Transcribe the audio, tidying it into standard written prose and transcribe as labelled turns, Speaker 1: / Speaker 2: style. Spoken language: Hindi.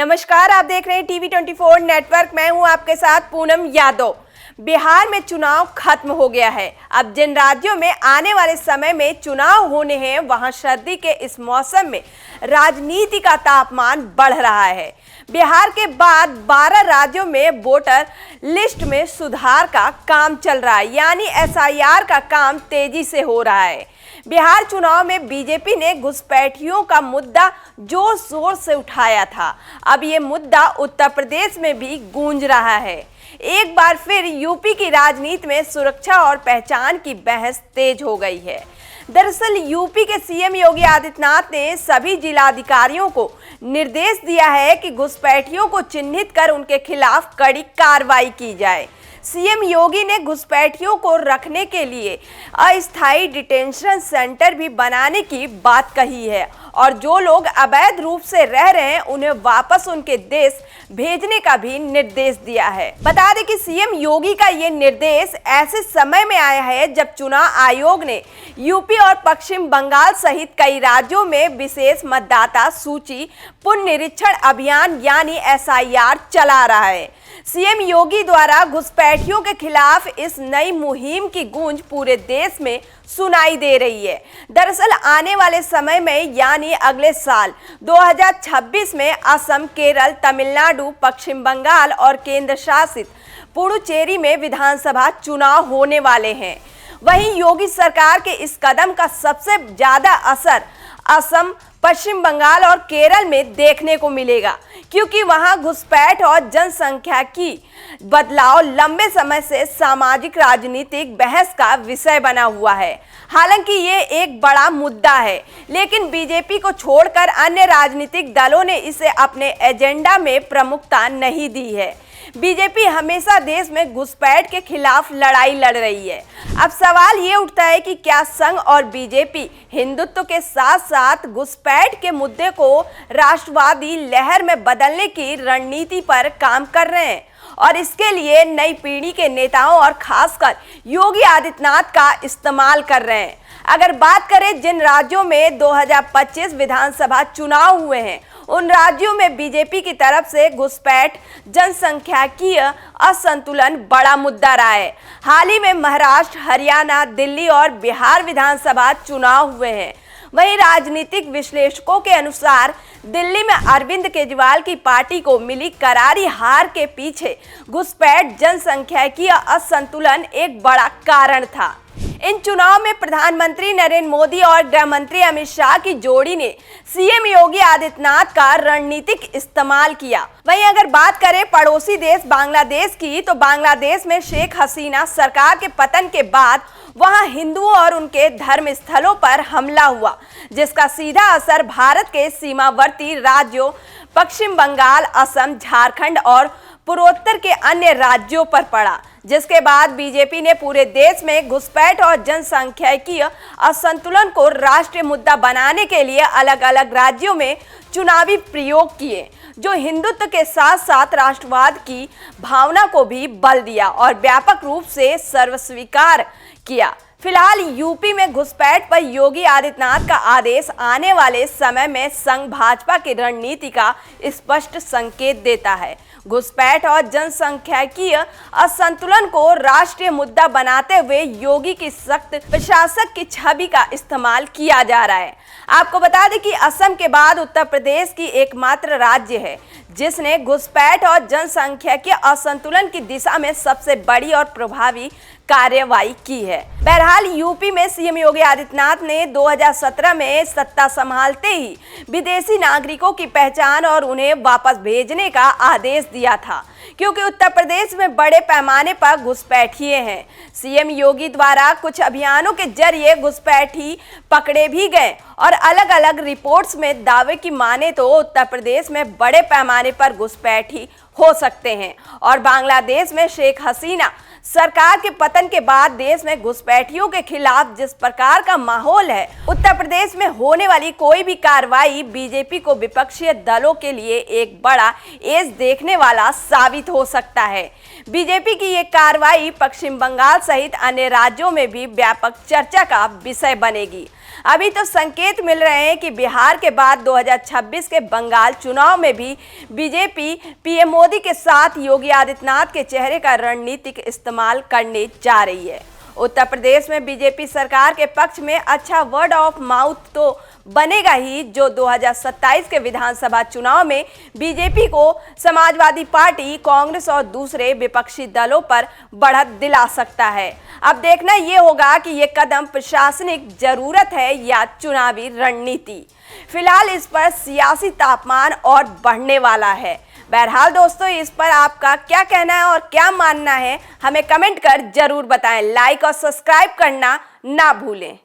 Speaker 1: नमस्कार, आप देख रहे हैं टीवी 24 नेटवर्क। मैं हूं आपके साथ पूनम यादव। बिहार में चुनाव खत्म हो गया है। अब जिन राज्यों में आने वाले समय में चुनाव होने हैं, वहां सर्दी के इस मौसम में राजनीति का तापमान बढ़ रहा है। बिहार के बाद 12 राज्यों में वोटर लिस्ट में सुधार का काम चल रहा है, यानी SIR का काम तेजी से हो रहा है। बिहार चुनाव में बीजेपी ने घुसपैठियों का मुद्दा जोर शोर से उठाया था। अब ये मुद्दा उत्तर प्रदेश में भी गूंज रहा है। एक बार फिर यूपी की राजनीति में सुरक्षा और पहचान की बहस तेज हो गई है। दरअसल यूपी के CM योगी आदित्यनाथ ने सभी जिलाधिकारियों को निर्देश दिया है कि घुसपैठियों को चिन्हित कर उनके खिलाफ कड़ी कार्रवाई की जाए। CM योगी ने घुसपैठियों को रखने के लिए अस्थायी डिटेंशन सेंटर भी बनाने की बात कही है और जो लोग अवैध रूप से रह रहे हैं उन्हें वापस उनके देश भेजने का भी निर्देश दिया है। बता दें कि CM योगी का ये निर्देश ऐसे समय में आया है जब चुनाव आयोग ने यूपी और पश्चिम बंगाल सहित कई राज्यों में विशेष मतदाता सूची पुनरीक्षण अभियान यानी SIR चला रहा है। CM योगी द्वारा घुसपैठियों के खिलाफ इस नई मुहिम की गूंज पूरे देश में सुनाई दे रही है। दरअसल आने वाले समय में यानी अगले साल 2026 में असम, केरल, तमिलनाडु, पश्चिम बंगाल और केंद्र शासित पुडुचेरी में विधानसभा चुनाव होने वाले हैं। वहीं योगी सरकार के इस कदम का सबसे ज्यादा असर असम, पश्चिम बंगाल और केरल में देखने को मिलेगा, क्योंकि वहां घुसपैठ और जनसंख्या की बदलाव लंबे समय से सामाजिक राजनीतिक बहस का विषय बना हुआ है। हालांकि ये एक बड़ा मुद्दा है, लेकिन बीजेपी को छोड़कर अन्य राजनीतिक दलों ने इसे अपने एजेंडा में प्रमुखता नहीं दी है। बीजेपी हमेशा देश में घुसपैठ के खिलाफ लड़ाई लड़ रही है। अब सवाल ये उठता है कि क्या संघ और बीजेपी हिंदुत्व के साथ साथ घुसपैठ के मुद्दे को राष्ट्रवादी लहर में बदलने की रणनीति पर काम कर रहे हैं और इसके लिए नई पीढ़ी के नेताओं और खासकर योगी आदित्यनाथ का इस्तेमाल कर रहे हैं। अगर बात करें जिन राज्यों में 2025 विधानसभा चुनाव हुए हैं, उन राज्यों में बीजेपी की तरफ से घुसपैठ, जनसंख्याकीय असंतुलन बड़ा मुद्दा रहा है। हाल ही में महाराष्ट्र, हरियाणा, दिल्ली और बिहार विधानसभा चुनाव हुए हैं। वहीं राजनीतिक विश्लेषकों के अनुसार दिल्ली में अरविंद केजरीवाल की पार्टी को मिली करारी हार के पीछे घुसपैठ, जनसंख्याकीय असंतुलन एक बड़ा कारण था। इन चुनाव में प्रधानमंत्री नरेंद्र मोदी और गृह मंत्री अमित शाह की जोड़ी ने CM योगी आदित्यनाथ का रणनीतिक इस्तेमाल किया। वहीं अगर बात करें पड़ोसी देश बांग्लादेश की, तो बांग्लादेश में शेख हसीना सरकार के पतन के बाद वहां हिंदुओं और उनके धर्म स्थलों पर हमला हुआ, जिसका सीधा असर भारत के सीमावर्ती राज्यों पश्चिम बंगाल, असम, झारखंड और पूर्वोत्तर के अन्य राज्यों पर पड़ा, जिसके बाद बीजेपी ने पूरे देश में घुसपैठ और जनसंख्याकीय असंतुलन को राष्ट्रीय मुद्दा बनाने के लिए अलग अलग राज्यों में चुनावी प्रयोग किए, जो हिंदुत्व के साथ साथ राष्ट्रवाद की भावना को भी बल दिया और व्यापक रूप से सर्वस्वीकार किया। फिलहाल यूपी में घुसपैठ पर योगी आदित्यनाथ का आदेश आने वाले समय में संघ भाजपा की रणनीति का स्पष्ट संकेत देता है। घुसपैठ और जनसंख्याकीय असंतुलन को राष्ट्रीय मुद्दा बनाते हुए योगी की सख्त प्रशासक की छवि का इस्तेमाल किया जा रहा है। आपको बता दें कि असम के बाद उत्तर प्रदेश की एकमात्र राज्य है जिसने घुसपैठ और जनसंख्याकीय असंतुलन की दिशा में सबसे बड़ी और प्रभावी कार्रवाई की है। बहरहाल यूपी में CM योगी आदित्यनाथ ने 2017 में सत्ता संभालते ही विदेशी नागरिकों की पहचान और उन्हें वापस भेजने का आदेश दिया था, क्योंकि उत्तर प्रदेश में बड़े पैमाने पर घुसपैठिए हैं। CM योगी द्वारा कुछ अभियानों के जरिए घुसपैठी पकड़े भी गए और अलग अलग रिपोर्ट्स में दावे की माने तो उत्तर प्रदेश में बड़े पैमाने पर घुसपैठी हो सकते हैं और बांग्लादेश में शेख हसीना सरकार के पतन के बाद देश में घुसपैठियों के खिलाफ जिस प्रकार का माहौल है, उत्तर प्रदेश में होने वाली कोई भी कार्रवाई बीजेपी को विपक्षी दलों के लिए एक बड़ा एज देखने वाला साबित हो सकता है। बीजेपी की ये कार्रवाई पश्चिम बंगाल सहित अन्य राज्यों में भी व्यापक चर्चा का विषय बनेगी। अभी तो संकेत मिल रहे हैं कि बिहार के बाद 2026 के बंगाल चुनाव में भी बीजेपी पीएम मोदी के साथ योगी आदित्यनाथ के चेहरे का रणनीतिक इस्तेमाल करने जा रही है। उत्तर प्रदेश में बीजेपी सरकार के पक्ष में अच्छा वर्ड ऑफ माउथ तो बनेगा ही, जो 2027 के विधानसभा चुनाव में बीजेपी को समाजवादी पार्टी, कांग्रेस और दूसरे विपक्षी दलों पर बढ़त दिला सकता है। अब देखना ये होगा कि ये कदम प्रशासनिक जरूरत है या चुनावी रणनीति। फिलहाल इस पर सियासी तापमान और बढ़ने वाला है। बहरहाल दोस्तों, इस पर आपका क्या कहना है और क्या मानना है, हमें कमेंट कर जरूर बताएं। लाइक और सब्सक्राइब करना ना भूलें।